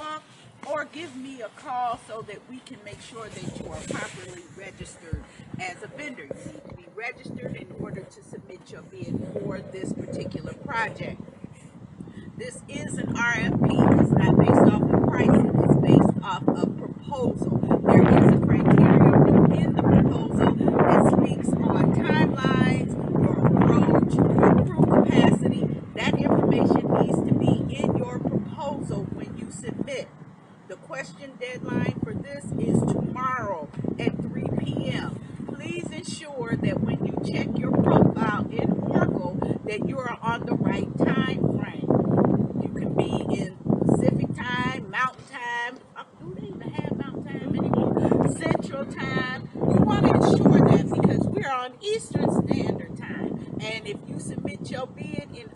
sidewalk, or give me a call so that we can make sure that you are properly registered as a vendor. You need to be registered in order to submit your bid for this particular project. This is an RFP. It's not based off of pricing. It's based off of proposal. There is a criteria within the proposal that speaks on timelines, your approach, your crew capacity. That information needs to be in your proposal when you submit. The question deadline for this is tomorrow at 3 p.m. Please ensure that when you check your profile in Oracle that you are on the right time frame. You can be in Pacific time, Mountain time. Do they even have Mountain time anymore? Central time. You want to ensure that because we're on Eastern Standard Time. And if you submit your bid in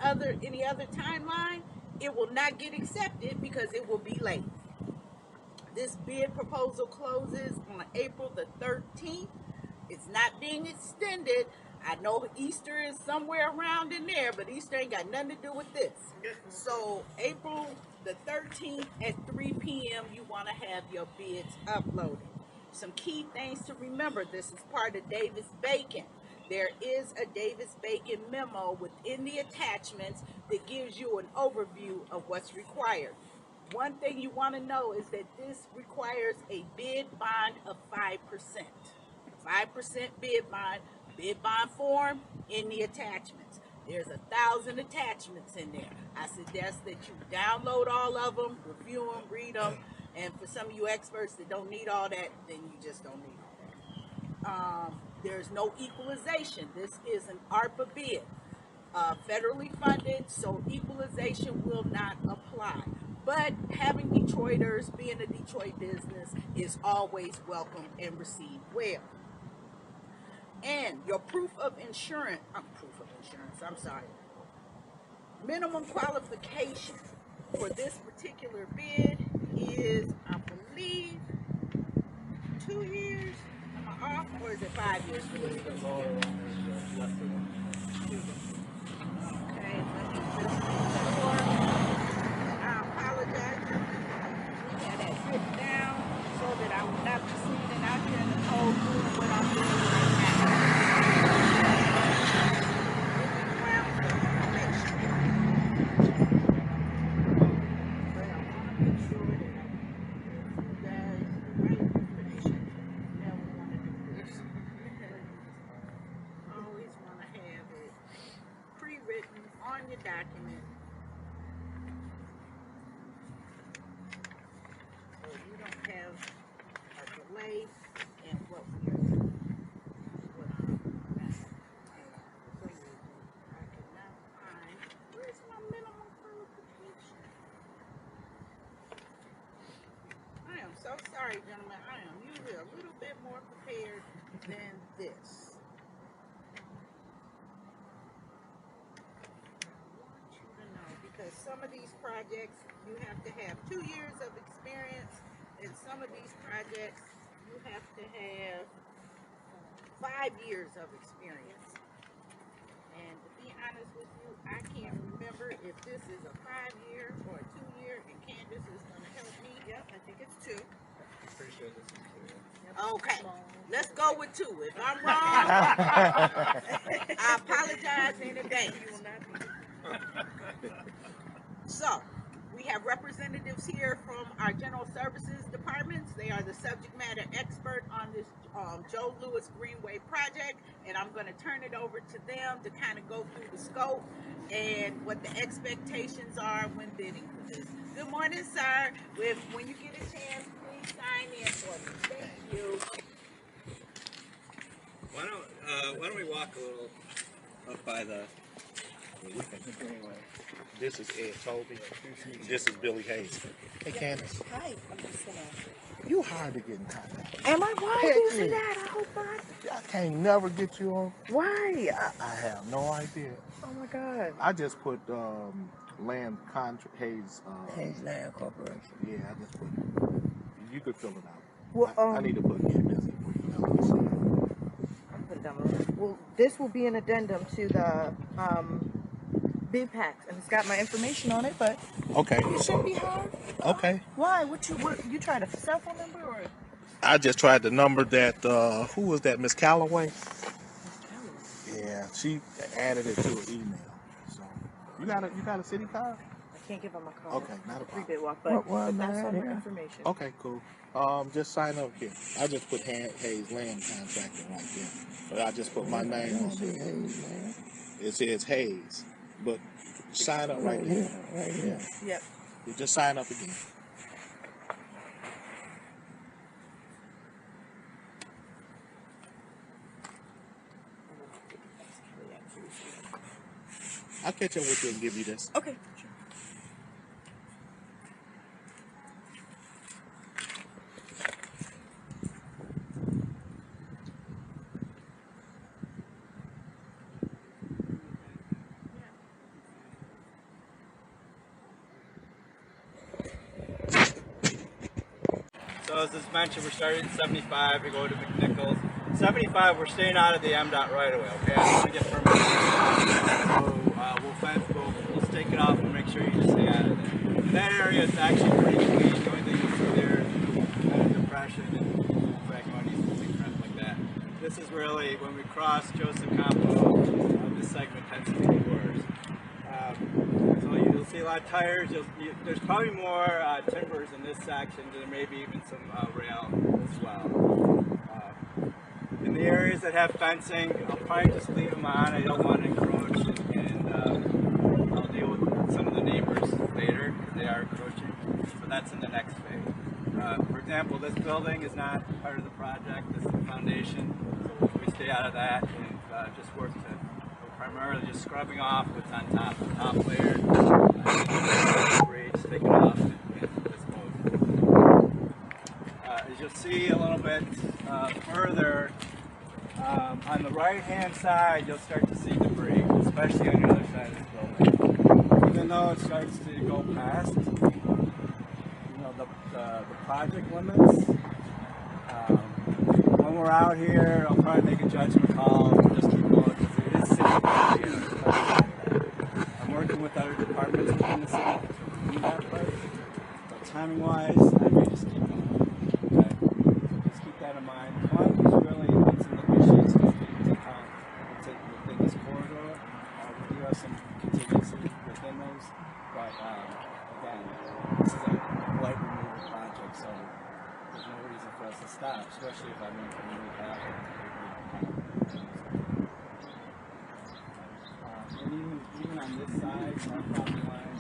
any other timeline, it will not get accepted because it will be late. This bid proposal closes on April the 13th. It's not being extended. I know Easter is somewhere around in there, but Easter ain't got nothing to do with this. So April the 13th at 3 p.m. you want to have your bids uploaded. Some key things to remember. This is part of Davis-Bacon. There is a Davis-Bacon memo within the attachments that gives you an overview of what's required. One thing you want to know is that this requires a bid bond of 5%. 5% bid bond form in the attachments. There's 1,000 attachments in there. I suggest that you download all of them, review them, read them, and for some of you experts that don't need all that, then you just don't need all that. There's no equalization. This is an ARPA bid, federally funded, so equalization will not apply. But having Detroiters, being a Detroit business, is always welcome and received well. And your proof of insurance, minimum qualification for this particular bid is, I believe, 2 years. Am I off, or is it 5 years for this? Okay, let me just make sure. I apologize. We had that written down so that I would not be standing out here in the cold doing what I'm doing right now. On your document, so you don't have a delay in what we are doing. I cannot find, where's my minimum qualification? I am so sorry, gentlemen. I am usually a little bit more prepared than this. Because some of these projects you have to have 2 years of experience, and some of these projects you have to have 5 years of experience. And to be honest with you, I can't remember if this is a 5-year or a 2-year, and Candace is going to help me. Yep, I think it's 2. I'm pretty sure this is 2. Okay, let's go with 2. If I'm wrong, I apologize in advance. You will not be. So, we have representatives here from our general services departments. They are the subject matter expert on this Joe Louis Greenway project, and I'm going to turn it over to them to kind of go through the scope and what the expectations are when bidding for this. Good morning, sir. When you get a chance, please sign in for me. Thank you. Why don't we walk a little up by the... Anyway, this is Ed Toby. This is Billy Hayes. Hey, Candace. Hi. You hard to get in contact. Am I wrong Heck in yeah. that? I hope not. I can't never get you on. Why? I have no idea. Oh my God. I just put land contract Hayes. Hayes Land Corporation. Yeah, I just put. You could fill it out. Well, I need to put get busy for you. Well, this will be an addendum to the big packs, and it's got my information on it, but Okay. it shouldn't be hard. Okay. Why? What you tried a cell phone number or? I just tried the number that who was that? Miss Calloway. Miss Calloway. Yeah, she added it to an email. So you got a city card? I can't give her my card. Okay, not a problem. 3-bit walk, but that's all my information. Okay, cool. Just sign up here. I just put Hayes Land Contractor right there. But I just put my name on there. It says Hayes. But sign up right here. Right here. Yep. You just sign up again. I'll catch up with you and give you this. Okay. So as is mentioned, we're starting at 75, we go to McNichols. 75, we're staying out of the MDOT right away, okay? I want to get permission. So we'll stake it off and make sure you just stay out of there. That area is actually pretty clean. The only thing you see there is kind of depression and crack muddies and things like that. This is really, when we cross Joseph Campo, this segment tends to be the worst. So you'll see a lot of tires. There's probably more timbers in this section. There may be even some rail as well. In the areas that have fencing, I'll probably just leave them on. I don't want to encroach, and I'll deal with some of the neighbors later because they are encroaching. But that's in the next phase. For example, this building is not part of the project. This is the foundation, so we stay out of that and just work to. Primarily just scrubbing off what's on top, the top layer, just take it off and dispose. As you'll see a little bit further, on the right hand side you'll start to see debris, especially on the other side of this building. Even though it starts to go past the project limits, when we're out here I'll probably make a judgment call and just keep going. I'm working with other departments within the city to do that part. But timing wise, I may just keep going. Okay? So just keep that in mind. One is really what's in the machines just getting to town. Within this corridor. We do have some contingency within those. But again, this is a blight removal project, so there's no reason for us to stop, especially if I mean we have it. Even on this side, our property line,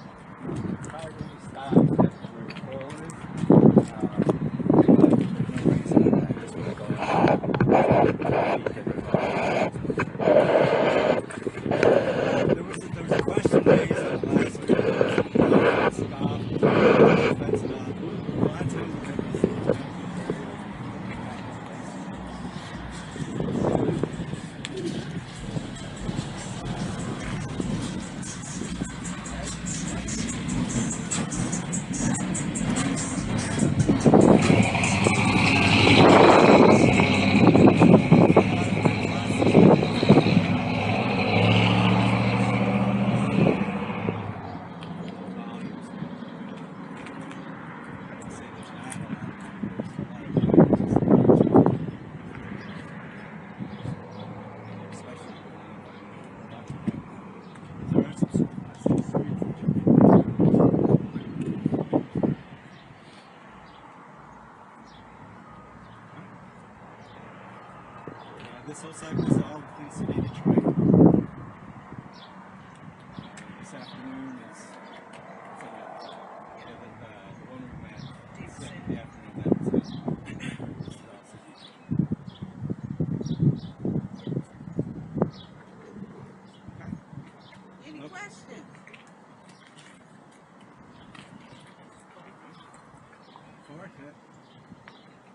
probably going to stop at where the pole is. There was a question raised in the last video. Stop, fence it up. A lot of times we're going to see this whole cycle is all within the city of Detroit. This afternoon is the one we met in the afternoon. That's Any questions?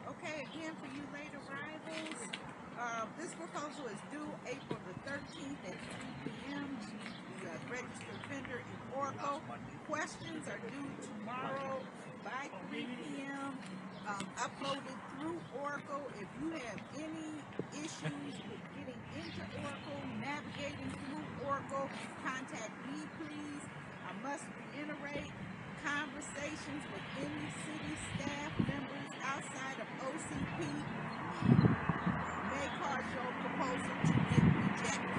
Okay, again, for you late arrivals, this proposal is due April the 13th at 3 p.m. to the registered vendor in Oracle. Questions are due tomorrow by 3 p.m. Uploaded through Oracle. If you have any issues with getting into Oracle, navigating through Oracle, contact me, please. I must reiterate, conversations with any city staff members outside of OCP may cause your proposal to get rejected.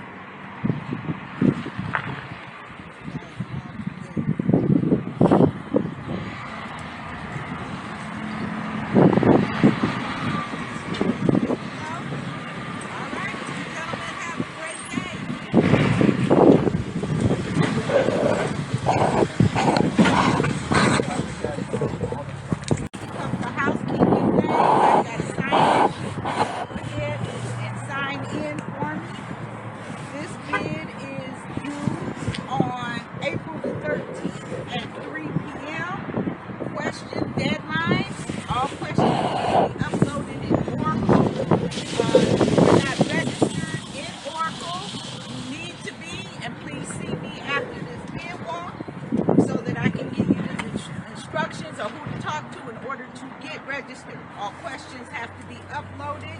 Registered. All questions have to be uploaded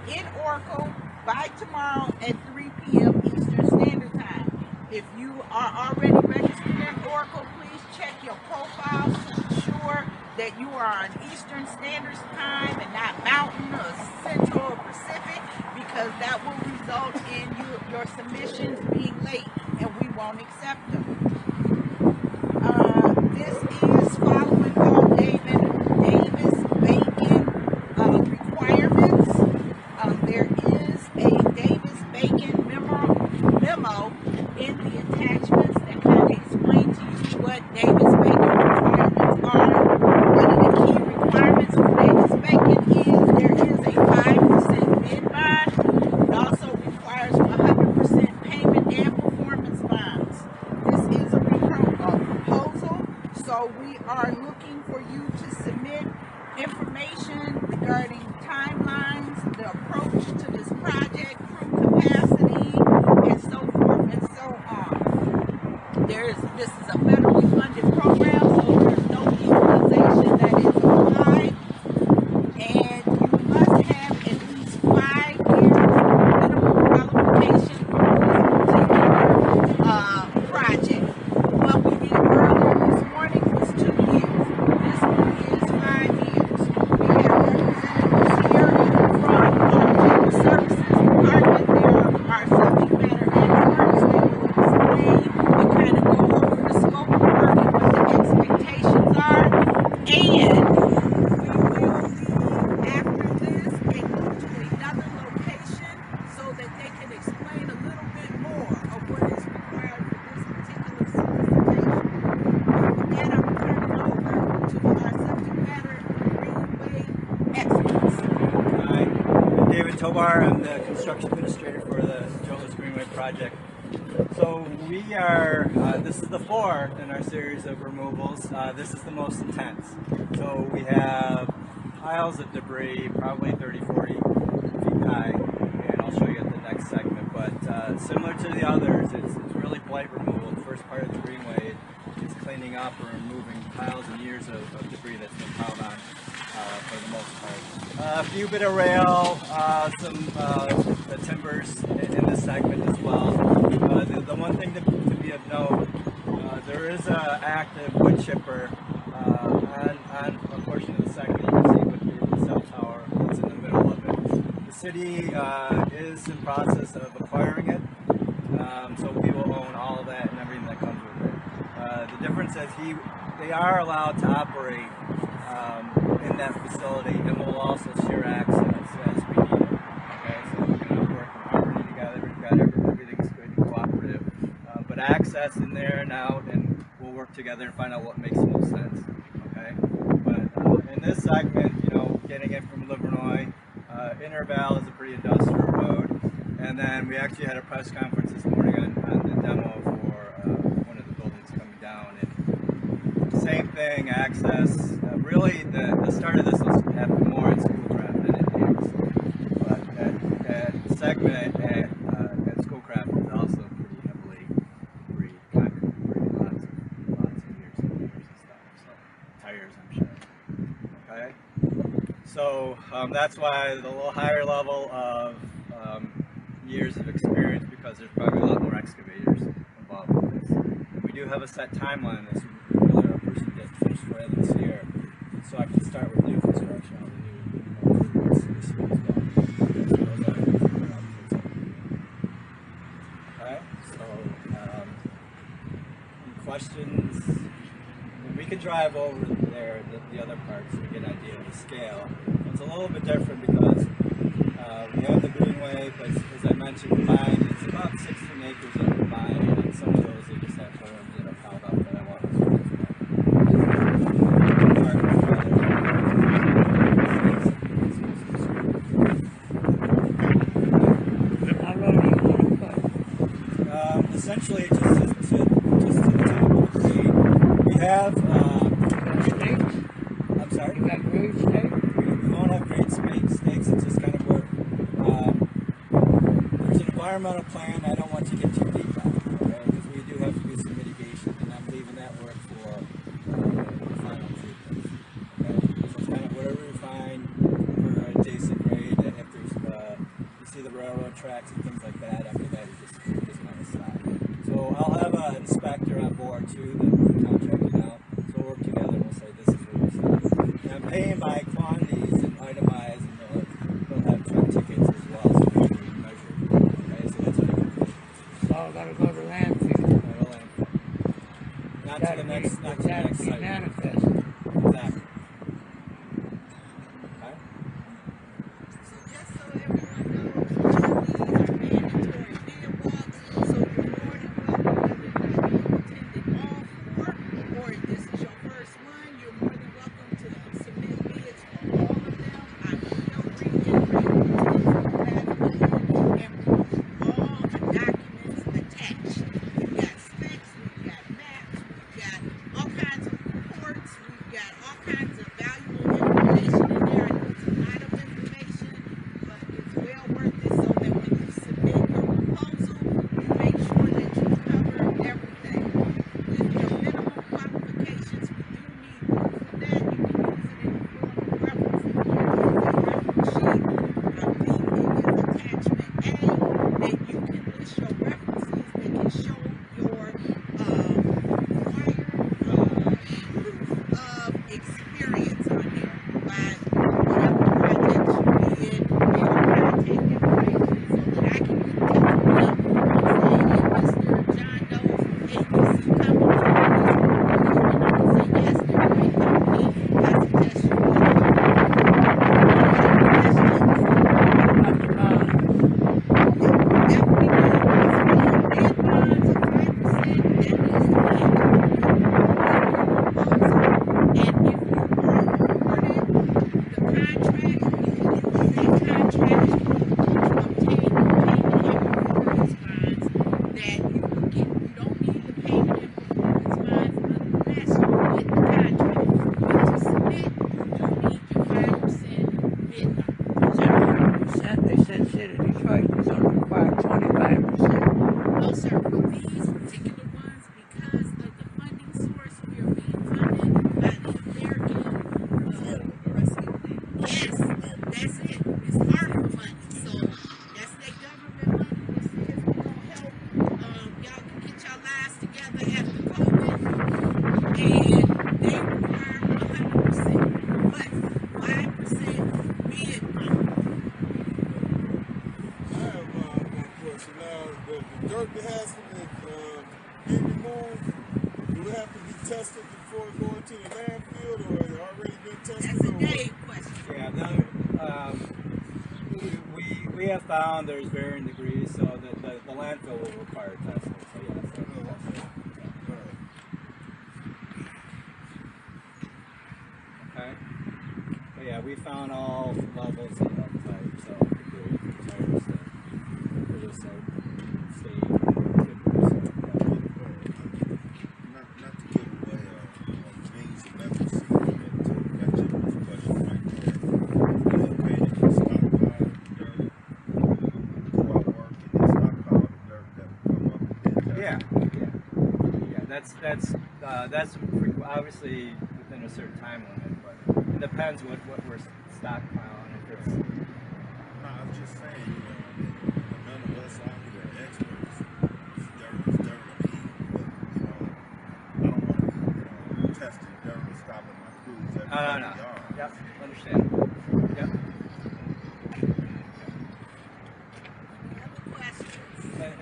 in Oracle by tomorrow at 3 p.m. Eastern Standard Time. If you are already registered in Oracle, please check your profiles to ensure that you are on Eastern Standard Time and not Mountain or Central or Pacific, because that will result in your submissions being late and we won't accept them. This is following all Davis-Bacon requirements. There is a Davis-Bacon memo in the attachments that kind of explain to you what Davis-Bacon requirements are. One of the key requirements for Davis-Bacon is there is a 5% bid bond. It also requires 100% payment and performance bonds. This is a proposal, so we are looking for you to submit information regarding timelines, the approach to this project, crew capacity, and so forth and so on. This is a federally funded program, so there's no equalization that is applied, and you must have at least 5 years minimum qualification for this particular project. What we did earlier this morning was 2 years. This one is 5 years. We have representatives here from our General Services Department. There are subject matter experts. They will explain and kind of go over the scope of work and what the expectations are. And we will leave after this and go to another location so that they can explain a little bit more of what is required for this particular solicitation. With that, I'm turning over to our subject matter Greenway experts. Hi, I'm David Tobar. I'm the construction administrator for the Joe Louis Greenway project. So we are, this is the fourth in our series of removals. This is the most intense. So we have piles of debris, probably 30-40 feet high, and I'll show you at the next segment. But similar to the others, it's really blight removal. The first part of the Greenway is cleaning up or removing piles and years of debris that's been piled on for the most part. A few bit of rail, some timbers in this segment as well. The one thing to be of note, there is an active wood chipper on a portion of the segment. You can see with the cell tower that's in the middle of it. The city is in process of acquiring it, so we will own all of that and everything that comes with it. The difference is they are allowed to operate in that facility, and we'll also share access as we need it. Okay, so we're going to work in harmony together. We've got everything's good and cooperative, but access in there and out, and we'll work together and find out what makes the most sense. Okay, but in this segment, you know, getting in from Livernois, Interval is a pretty industrial road, and then we actually had a press conference this morning on the demo for one of the buildings coming down, and same thing, access. Really, the start of this was happening more in Schoolcraft than it is, but that segment at Schoolcraft is also pretty heavily concrete debris, lots of years and stuff, so tires, I'm sure. Okay, so that's why the little higher level of years of experience. because there's probably a lot more excavators involved with this. We do have a set timeline that's really our person gets finished for this year, so I can start with new construction on the new improvements this year as well. Okay, so any questions? We could drive over there, the other parts, to get an idea of the scale. It's a little bit different because we have the Greenway, but as I mentioned, we're buying, it's about 16 acres that we're buying, and some of those they just have berms that are piled up that I want to start How low do you want to put? essentially, just to the top of the grade, we have, Stakes? I'm sorry? You got grade stakes? We don't have grade stakes, it's just kind of where, there's an environmental plan I don't want to get too deep on, okay, because we do have to do some mitigation, and I'm leaving that work for the final treatment. Okay, so it's kind of whatever we find for adjacent grade, and if there's, you see the railroad tracks and things like that, after that you just kind of stop. So I'll have an inspector on board too that we're contracting out, so we'll work together and we'll say this is what we see. And I'm paying by quantities and itemized, and they'll have truck tickets as well, so we can measure. Okay, so that's what I can do. It's all got to go to landfill. Not to the next site. Manifest. Exactly. Okay. So just so everyone knows, Joe, these are mandatory bid walks, so you're more than welcome, whether or not you attended all four, or if this is your first one, you're more than welcome to submit bids for all of them. I will help bring in and all the documents attached. We've got specs, we've got maps, we've got all kinds of reports, we've got all kinds of valuable information in there. I know it's a lot of information, but it's well worth it so that when you submit your proposal, you make sure that you cover everything. With your minimum qualifications, we do need proof of that. You can use it in the form of reference. If you use a reference sheet, I think it is attachment A, that you can list your references that can show your required proof of experience on there by whatever projects you did, their contact information, so that I can get in touch with them and say, hey, Mr. John Doe's ABC company, and you can say, yes, they're a great company. I suggest you get it. About the bond. They said City of Detroit was only required 25%. No, sir. For these particular ones, because of the funding source, we are being funded by the American. Yes, that's it. It's ARPA money. So that's that government money that says we're gonna help. Y'all can get your lives together after COVID, and they require 100%, but 5% bid money. I have one question. Now, the dirt that has been removed, do it have to be tested before going to the landfill, or has it already been tested? That's a or Dave question. Yeah, no, we have found there's varying degrees, so the landfill will require testing. So yes, that's it. Okay. But yeah, we found all levels of type, so the tires for this stay 50%. Not to give away means of leprosy, but to mention this question right there. Painted for stockpile dirt, go out work and then stockpile the dirt that will come up and Yeah. That's obviously within a certain time limit, but it depends what we're stockpiling. If it's No, I was just saying, none of us out here are experts No. Yep, understand. Yep.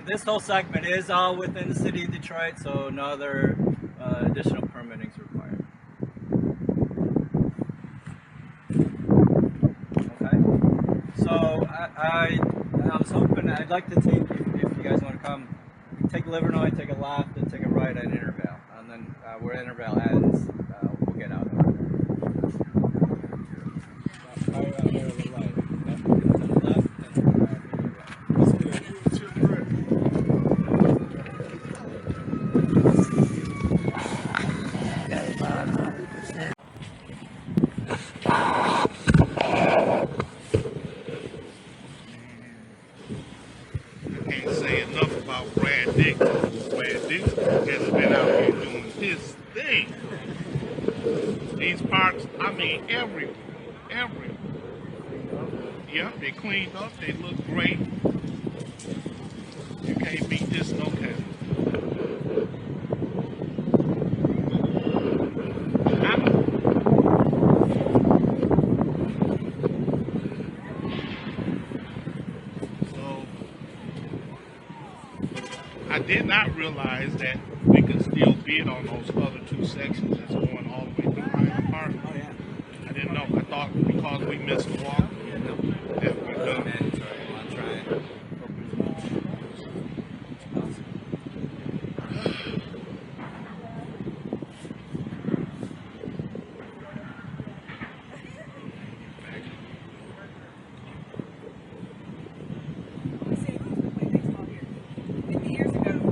This whole segment is all within the city of Detroit, so no other additional permitting is required. Okay. So I was hoping, I'd like to take, if you guys want to come, take Livernois, take a left, and take a right at Intervale. And then where Intervale ends, we'll get out of there. Can't say enough about Brad Dixon. Brad Dixon has been out here doing his thing. These parks, I mean, everywhere. Yeah, they cleaned up, they look great. You can't beat this no kind. So, I did not realize that we could still bid on those other two sections that's going all the way through Highland Park. Oh, yeah. I didn't know. I thought because we missed the walk that we're done. I'll try it.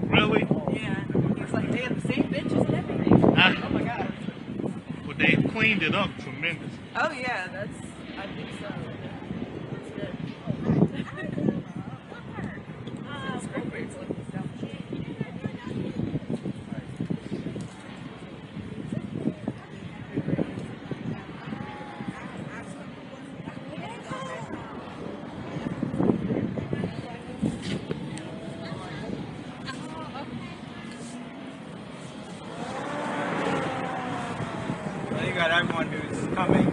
Really? Yeah, it's like they have the same benches and everything. Oh my God. But they cleaned it up tremendous. Oh yeah, I think so. It's good. It's great. You got everyone who's coming.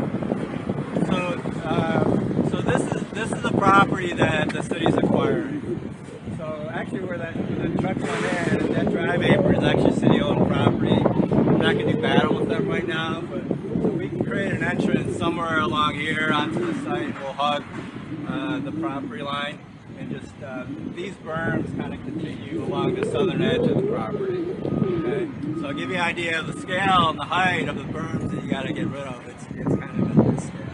So this is a property that the city's acquiring. So actually, where the trucks come in, that drive apron is actually city-owned property. I'm not going to do battle with them right now, but so we can create an entrance somewhere along here onto the site. We'll hug the property line, and just these berms kind of continue along the southern edge of the property. Okay, so I'll give you an idea of the scale and the height of the berms that you got to get rid of. It's kind of at this scale.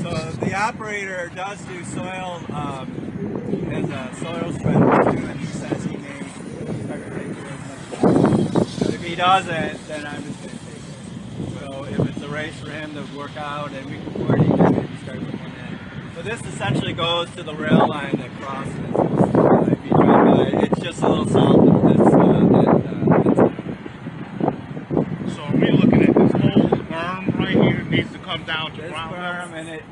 So the operator does do soil, has a soil shredder too, and he says he may start to take care of it. But if he doesn't, then I'm just going to take it. So if it's a race for him to work out, and we can coordinate and maybe start with one end. So this essentially goes to the rail line that crosses. If you drive by, it's just a little south of this. So are we looking at this whole berm right here? It needs to come down to This ground berm, level? and it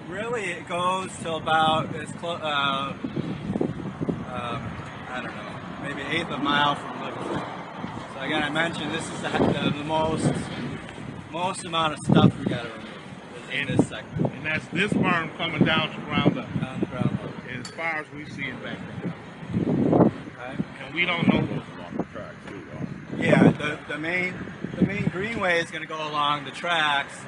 goes till about as close. I don't know, maybe an eighth of a mile from Liverpool. So again, I mentioned this is the most amount of stuff we got to remove in this segment. And that's this berm coming down to ground level. On the ground level. As far as we see it back there. Okay? And we don't know along the track too, though. Yeah, the main greenway is going to go along the tracks.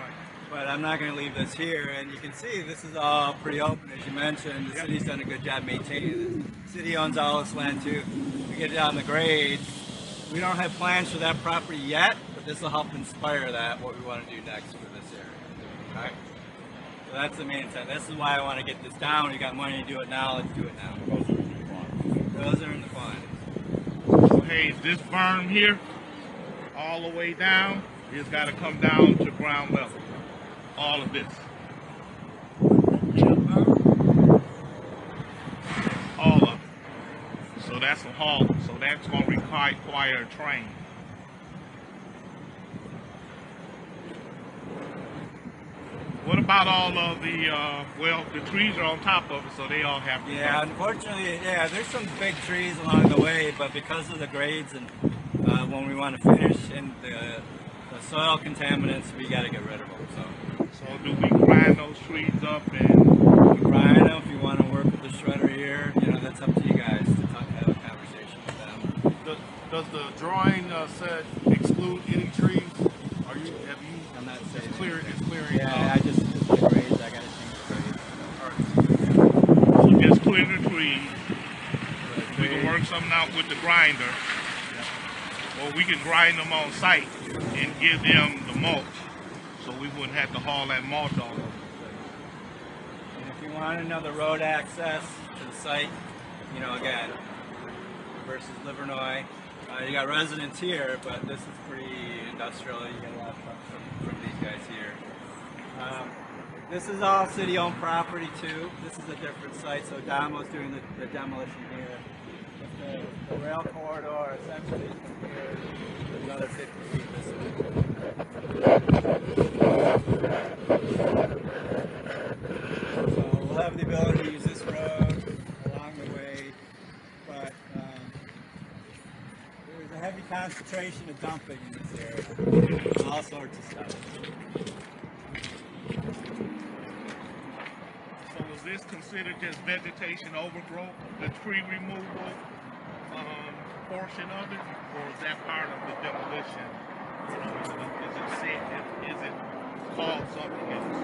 But I'm not going to leave this here, and you can see this is all pretty open, as you mentioned. The city's done a good job maintaining this. The city owns all this land too. We get down the grade. We don't have plans for that property yet, but this will help inspire that, what we want to do next for this area. Okay? So that's the main intent. This is why I want to get this down. You got money to do it now, let's do it now. Those are in the quantities. So hey, this berm here, all the way down, it's got to come down to ground level. All of this. All of it. So that's a haul. So that's going to require a train. What about all of the, well, the trees are on top of it, so they all have to Yeah, come. unfortunately, yeah, there's some big trees along the way, but because of the grades and when we want to finish in the soil contaminants, we got to get rid of them. So So do we grind those trees up and You grind them if you want to work with the shredder here. You know, that's up to you guys to have a conversation with them. does the drawing said exclude any trees? Have you I'm not saying it's clearing? Yeah, I just the grades. I got to change the grades. So just clear the trees. We can work something out with the grinder, or we can grind them on site and give them the mulch, so we wouldn't have to haul that mulch all over. And if you want another road access to the site, you know, again, versus Livernois, you got residents here, but this is pretty industrial. You get a lot of trucks from these guys here. This is all city-owned property too. This is a different site, so Damo's doing the demolition here. The rail corridor essentially from here to another 50 feet this way. So we'll have the ability to use this road along the way, but there's a heavy concentration of dumping in this area. All sorts of stuff. So was this considered just vegetation overgrowth, the tree removal portion of it, or is that part of the demolition? You know, is it set? Is it called something else?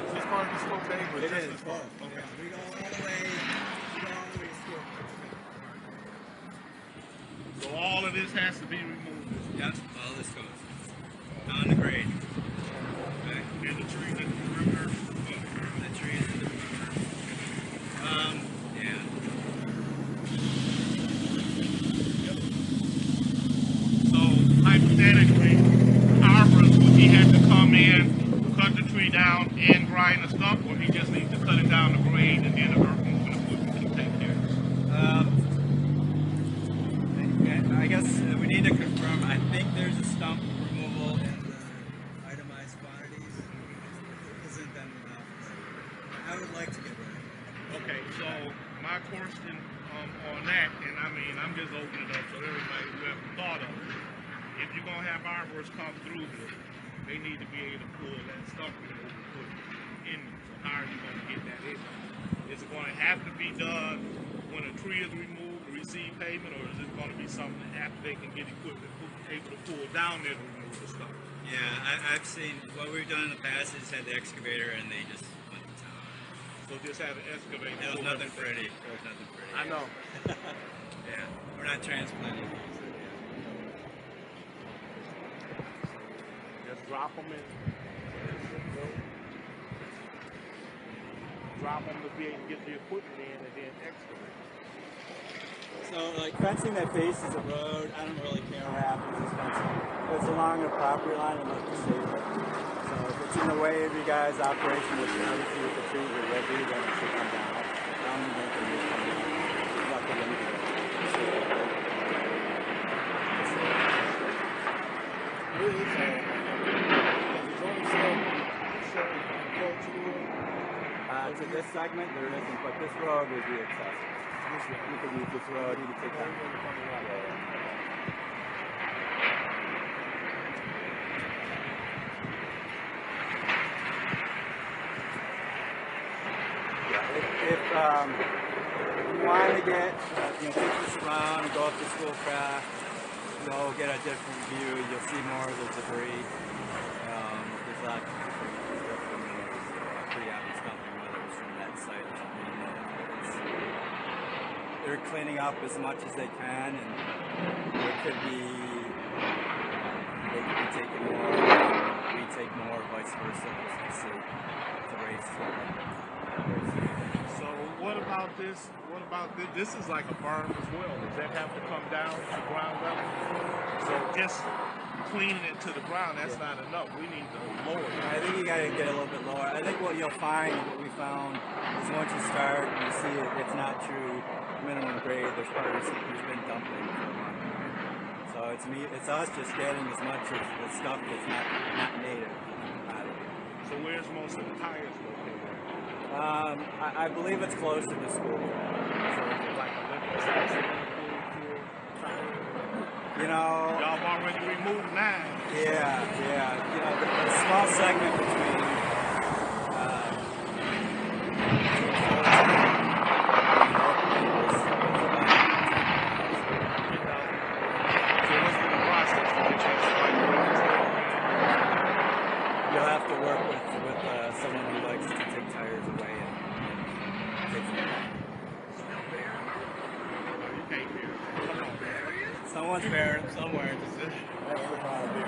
Is this part of the scope, Dave? It is. Okay. We go all the way. To school. So all of this has to be removed. Yep, all this goes down the grade. Okay. And the trees in the perimeter. The trees in the perimeter. Yeah. So hypothetically, arborist, would he have to come in, cut the tree down, and grind the stump, or he just needs to cut it down the grade and then the earth moving equipment can take care of it? I guess we need to confirm. I think there's a stump removal in the itemized quantities. It isn't then enough. I would like to get rid of it. Okay, so my question on that, and I mean, I'm just opening it up so everybody who ever thought of it, if you're going to have arborists come through here, they need to be able to pull that stump removal and put it in. So how are you going to get that in? Is it going to have to be done when a tree is removed to receive payment, or is it going to be something that after they can get equipment able to pull down there to remove the stump? Yeah, I've seen what we've done in the past is had the excavator and they just went to town. So just have an excavator. It was nothing pretty. It was nothing pretty. I know. Yeah, we're not transplanting these. Just drop them in. Drop them to be able to get the equipment in and then excavate. So, like fencing that faces the road, I don't really care what happens with fencing. If it's along the property line, I'd like to save it. So if it's in the way of you guys' operation, which obviously with the trees are ready, then it should come down. I don't think it will come down. Let the wind go. To this segment, there isn't, but this road would be accessible. You could use this road, you could take that. If you want to get, take this around and go up to Schoolcraft, you'll get a different view. You'll see more of the debris. There's a lot of pretty obvious dumping, whether it's from that site or something. They're cleaning up as much as they can, and they could be taking more, we take more, vice versa. It's a race. So what about this? What about this? This is like a berm as well. Does that have to come down to ground level? So just cleaning it to the ground, that's not enough. We need to lower it. I think you got to get a little bit lower. I think what you'll find, what we found, is once you start, you see it's not true minimum grade. There's been dumping for a long time. So it's us just getting as much of the stuff that's not native out of it. So where's most of the tires located? I believe it's close to the school. So it's like a limit size. You know, Y'all already removed 9. yeah. You know, the small segment between you'll have to work with someone who likes to take tires away and take them back. You can't hear it. Come on, man. Someone's bearing them somewhere. That's the problem.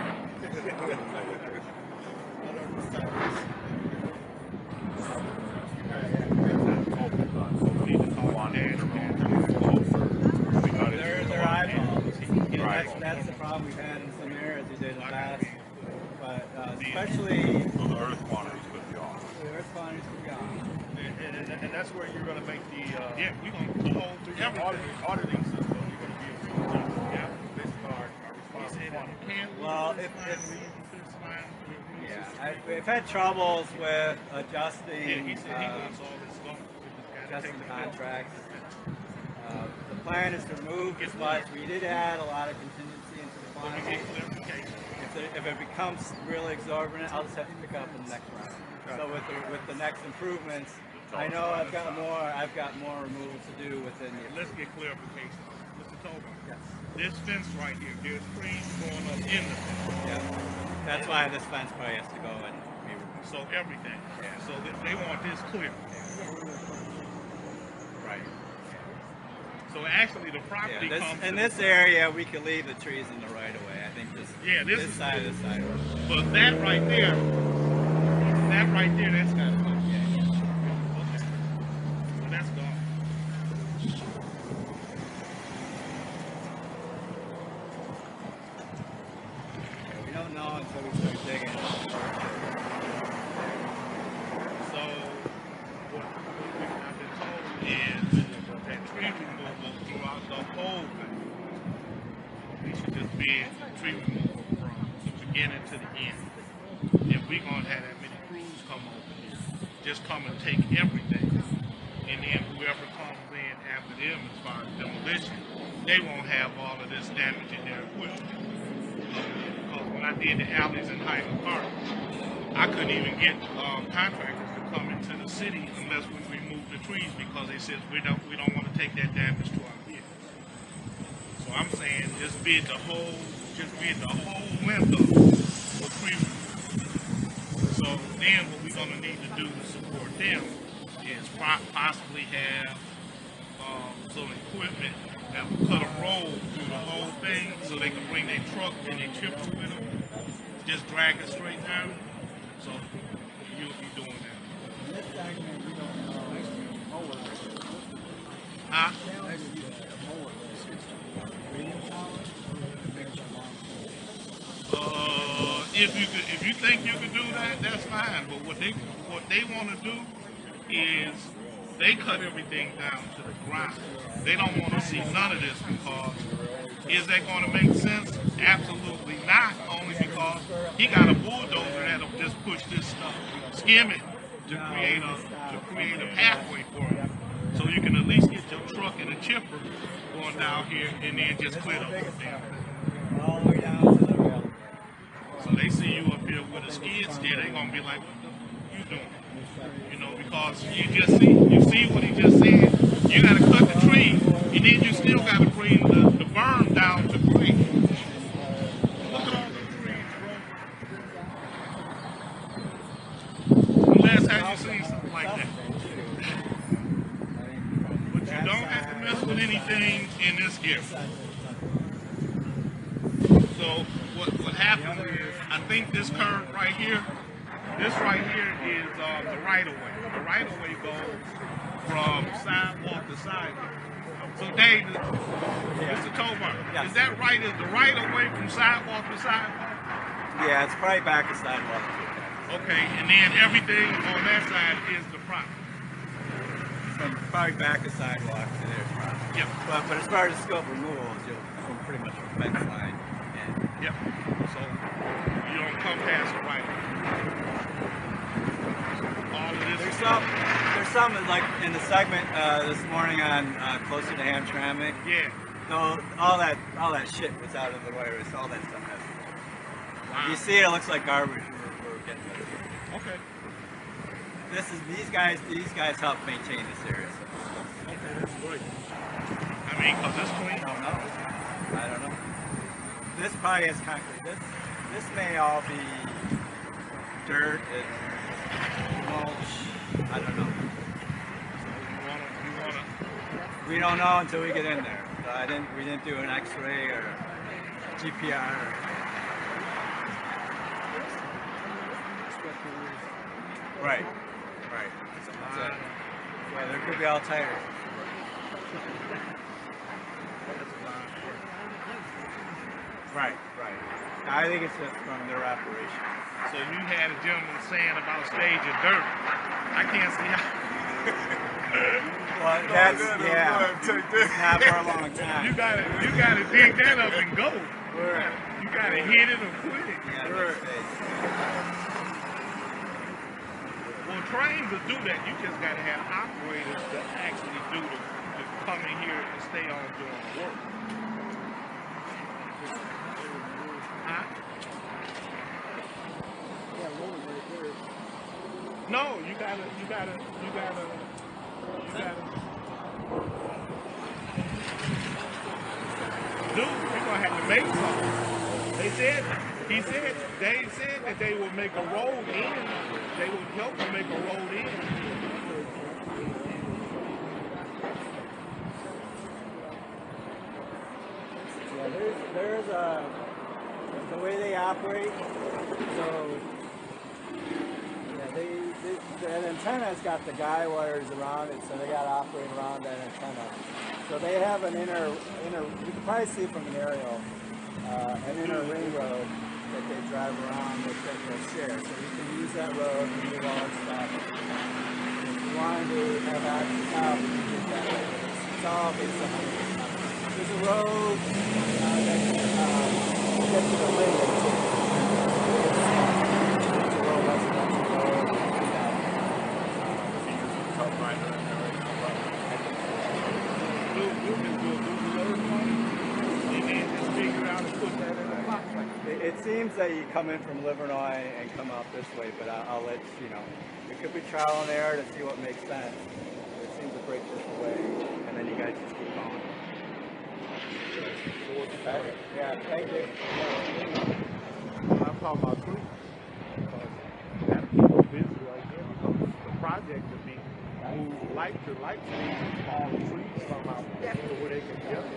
They're eyeballs. That's the problem we've had in some areas we did in the past. But especially So the earth quantities could be off. the earth quantities are gone. And that's where you're going to make the we're going to hold through your auditing system. You're going to be able to this is our responsibility. Well, we've had troubles with adjusting. He said he wants all this stuff. Adjusting contracts. The plan is to remove this much. We did add a lot of contingency into the plan. If it becomes really exorbitant, I'll just have to pick up in the next round. So with the next improvements, I know I've got more removal to do within the. Let's get clarification. Mr. Tobin, Yes. this fence right here, there's trees going up in the fence. Yeah. That's why this fence probably has to go and be removed. So everything. Yeah. So they want this clear. Right. So actually the property Yeah, comes in to this area, we could leave the trees in the right of way. I think this is side, this side. But that right there, that's got to go. Yeah. Okay. So that's gone. We don't know until we start digging. So what I've been told is that tree removal throughout the whole thing. We should just be tree removal from the beginning to the end. If we're gonna have that many crews come over here, just come and take everything. And then whoever comes in after them as far as demolition, they won't have all of this damage in their equipment. Because when I did the alleys in Highland Park, I couldn't even get contractors to come into the city unless we removed the trees because they said we don't want to take that damage to our vehicles. So I'm saying just bid the whole length of tree removal. So then what we're gonna need to do to support them is possibly have some equipment that will cut a road through the whole thing so they can bring their truck and their chipper with them, just drag it straight down. So you'll be doing that. Huh? If you think you can do that, that's fine. But what they want to do is they cut everything down to the ground. They don't want to see none of this because is that going to make sense? Absolutely not. Only because he got a bulldozer that'll just push this stuff, skim it to create a pathway for it. So you can at least get your truck and a chipper going down here and then just clear the whole damn thing. All the way down to the rail. So they see you up here with a skid steer, they're gonna be like, what you doing? You know, because you see what he just said. You gotta cut the tree, and then you still gotta bring the berm down to grade. Look at all those trees, bro. When last time you seen something like that? But you don't have to mess with anything in this area. So what happens is, I think this curve right here, is the right of way. The right of way goes from sidewalk to sidewalk. So Dave, Mr. Tobar, is that right? Is the right of way from sidewalk to sidewalk? Yeah, it's probably back to sidewalk. Okay, and then everything on that side is the property. From probably back to sidewalk to their property. Yep. But as far as scope removals, you'll from pretty much a fence line. Yep. So you don't come past the right. All of this. There's some like in the segment this morning on closer to Hamtramck. Yeah. No, all that shit was out of the way. It was all that stuff. Wow. You see, it looks like garbage. We're getting rid of it. Okay. These guys help maintain this area. So. Okay, that's great. I mean, cause it's clean. I don't know. This probably is concrete. This may all be dirt and mulch. I don't know. You wanna? We don't know until we get in there. So we didn't do an X-ray or GPR. Right. That's it. Yeah, there could be all tires. Right. I think it's just from their operation. So you had a gentleman saying about staging dirt. I can't see how. Well, that's not for a long time. You gotta dig that up and go. You gotta hit it or quit it. Well, trains will do that. You just gotta have operators that actually do to come in here and stay on doing the work. Huh? No, you gotta. Dude, you're gonna have to make something. Dave said that they will make a road in. They would help to make a road in. Yeah, there's the way they operate. So yeah, the antenna's got the guy wires around it, so they got to operate around that antenna. So they have an inner. You can probably see from an aerial, an inner ring road that they drive around that they'll share. So you can use that road and move all that stuff. If you wanted to have access out, you can get that way. It's all based on there's a road that can get to the lake. It's a low residential road. It seems that you come in from Livernois and come out this way, but I'll let you know. It could be trial and error to see what makes sense. It seems to break this away, and then you guys just keep going. Yeah, thank you. I'm talking about trees. That's people busy right there because the project would be moved light to light stations, all the trees somehow where they can get them.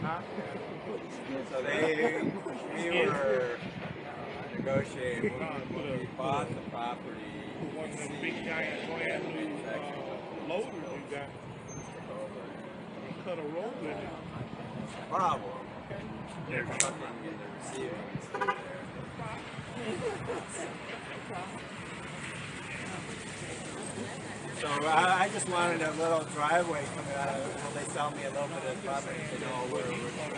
Huh? So we were negotiating. When we bought the property, One of them big giant brand new loaders you got. You cut a road with it. problem. They're trucking and they're receiving. So I just wanted a little driveway coming out of it. Will they sell me a little bit of property to know where we're going?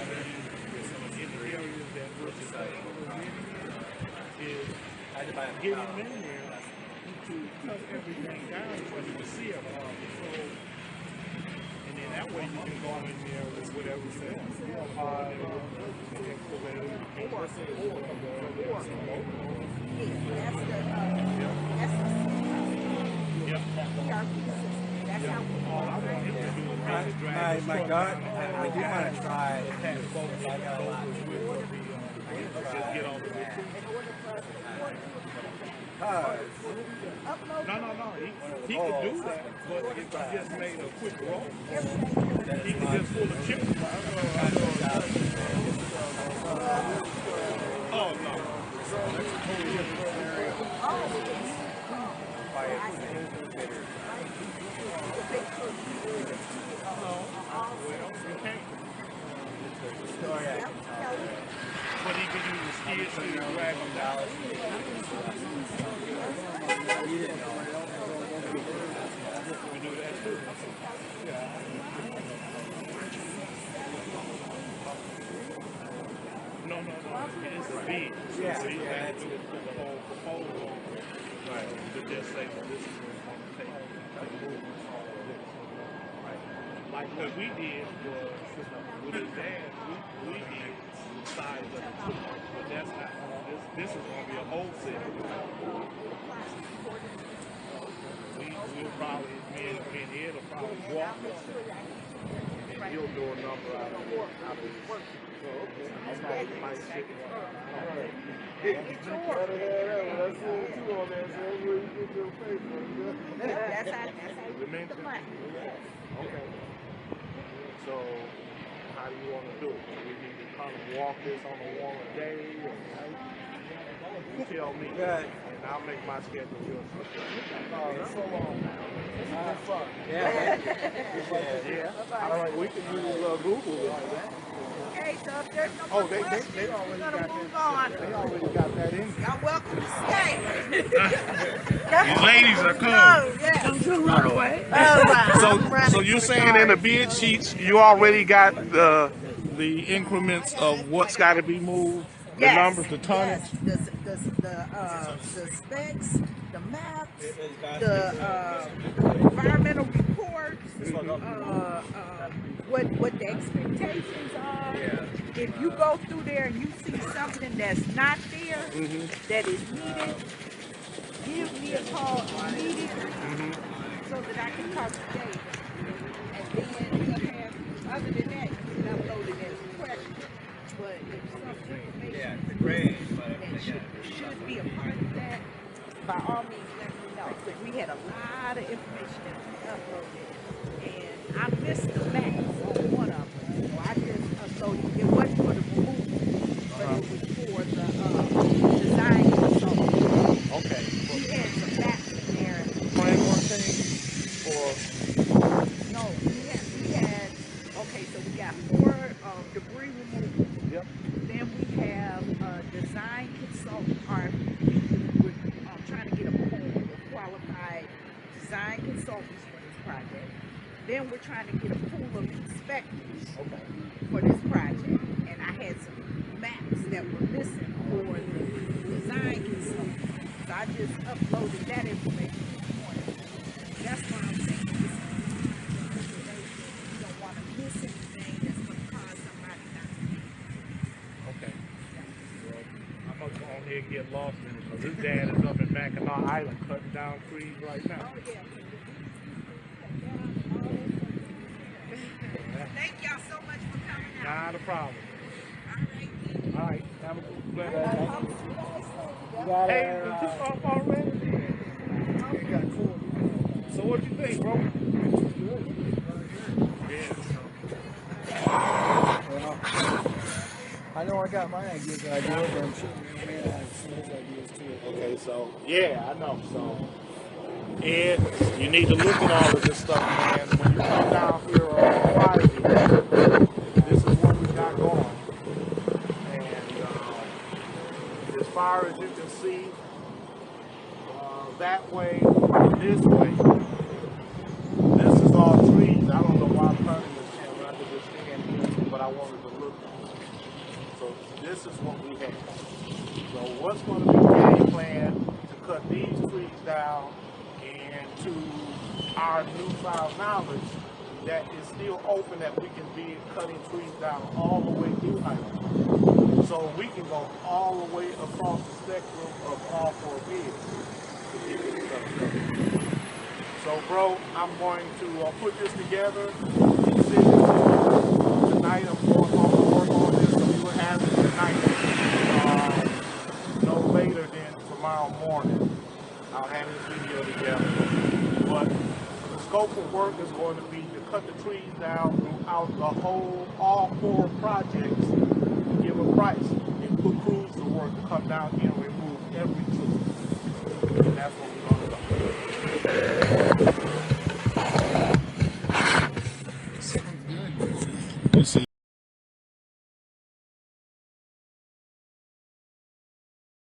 I had to buy a Get them in there to cut everything down so you can see them. And then that way you can go in there with whatever you want. My gut, I do want to try. I got a lot. Get all the way through. No. He could do that, but if he just made a quick roll, he could just pull a chip. Oh, no. That's a totally different area. But he could use the skid to drag them down. We do that too. No, It's a bid. Yeah, So you yeah, have that's to put the whole proposal on. Right. To just say that this is what it's going to take to move all of this. Right. Like what we did was with his dad, we did the size of the tree. But that's not this is gonna be a whole set. We'll probably me and Ed will probably walk this and he'll do a number out of his work. I'm probably might sit That's how you get the money. Okay. So, how do you want to do it? Do we need to kind of walk this on a warmer day? Or you tell me. Good. And I'll make my schedule yours. Oh, that's so long now. Fun. Yeah. Yeah. We can use Google like that. Okay, so if there's no Oh, more questions, they we're already gonna got move that. on. They already got that in. Y'all welcome to stay. These ladies are cool. Oh, yes. Don't you run away. Oh, wow. So you're saying in the bid sheets you already got the increments of what's got to be moved, the numbers, the tonnage. Yes. The specs, the maps, the environmental reports, what the expectations are. If you go through there and you see something that's not there, that is needed, give me a call immediately so that I can talk to David. And then we'll have, other than that, you can upload it as a question. But if some information that should be a part of that, by all means let me know. Because we had a lot of information that we uploaded. And I missed the maps on one of them. So I just uploaded, it wasn't for the removal, but it was for the design consultant. Okay. We had some maps in there. Framework thing, or No, we had, okay, so we got 4 debris removal. yep. Then we have a design consultant, we're trying to get a pool of qualified design consultants for this project. Then we're trying to get a pool of inspectors for this project. And I had some maps that were missing for the design consultant. So I just uploaded that information this morning. That's why I'm saying this. You don't want to miss anything that's going to cause somebody not to be. Okay. Well, I'm gonna go on here and get lost in it because his dad is up in Mackinac Island cutting down trees right now. Oh, yeah. Thank y'all so much for coming out. Not a problem. All right. All right. Have a good day. Hey, did you off already? So what you think, bro? I know I got my ideas, but I'm sure the man has his ideas too. Okay, so yeah, I know. So Ed, you need to look at all of this stuff, man. When you come down here on Friday, this is what we got going. And as far as you can see, that way, this way, this is all trees. I don't know why I'm turning this camera. I could just stand here, but I wanted to look at it. So this is what we have. So what's going to be the game plan to cut these trees down, and to our newfound knowledge that is still open, that we can be cutting trees down all the way through Highland. So we can go all the way across the spectrum of all 4 bids to get this stuff done. So bro, I'm going to put this together, send it to you tonight. I'm going home to work on this, so we will have it tonight. No later than tomorrow morning. I'll have this video together. But the scope of work is going to be to cut the trees down throughout the whole, all 4 projects, give a price, and put crews to work to come down here and remove every tree. And that's what